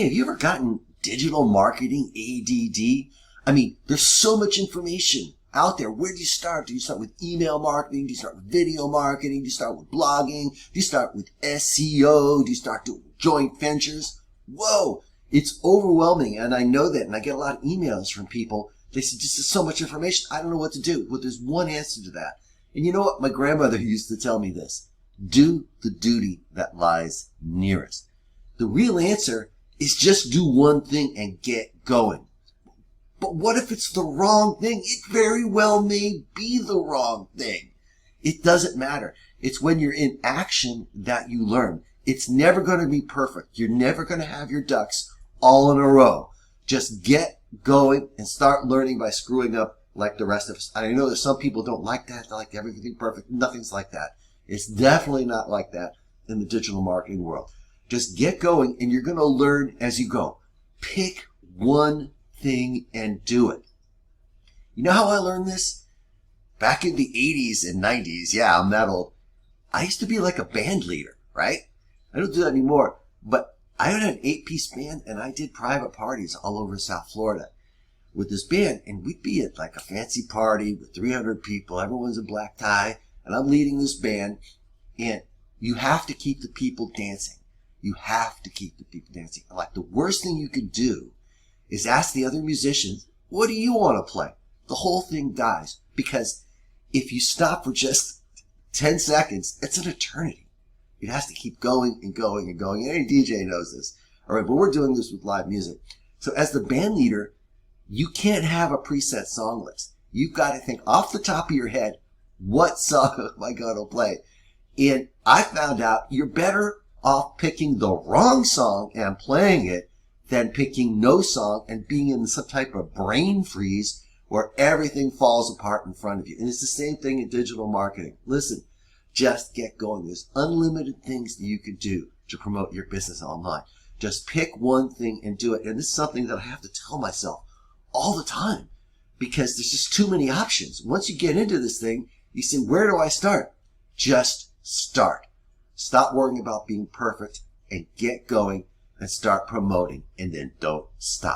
Hey, have you ever gotten digital marketing ADD? I mean, there's so much information out there. Where do you start? Do you start with email marketing? Do you start with video marketing? Do you start with blogging? Do you start with SEO? Do you start doing joint ventures? Whoa, it's overwhelming. And I know that. And I get a lot of emails from people. They say, this is so much information. I don't know what to do. Well, there's one answer to that. And you know what? My grandmother used to tell me this. Do the duty that lies nearest. The real answer is just do one thing and get going. But what if it's the wrong thing? It very well may be the wrong thing. It doesn't matter. It's when you're in action that you learn. It's never going to be perfect. You're never going to have your ducks all in a row. Just get going and start learning by screwing up like the rest of us. I know that some people don't like that. They like everything perfect. Nothing's like that. It's definitely not like that in the digital marketing world. Just get going and you're going to learn as you go. Pick one thing and do it. You know how I learned this? Back in the 80s and 90s, yeah, I'm that old. I used to be like a band leader, right? I don't do that anymore, but I had an 8-piece band and I did private parties all over South Florida with this band, and we'd be at like a fancy party with 300 people, everyone's in black tie, and I'm leading this band, and you have to keep the people dancing. You have to keep the people dancing. Like the worst thing you could do is ask the other musicians, what do you want to play? The whole thing dies, because if you stop for just 10 seconds, it's an eternity. It has to keep going and going and going. And any DJ knows this. All right, but we're doing this with live music. So as the band leader, you can't have a preset song list. You've got to think off the top of your head, what song am I going to play? And I found out you're better off picking the wrong song and playing it than picking no song and being in some type of brain freeze where everything falls apart in front of you. And it's the same thing in digital marketing. Listen, just get going. There's unlimited things that you can do to promote your business online. Just pick one thing and do it. And this is something that I have to tell myself all the time because there's just too many options. Once you get into this thing, you say, where do I start? Just start. Stop worrying about being perfect and get going and start promoting, and then don't stop.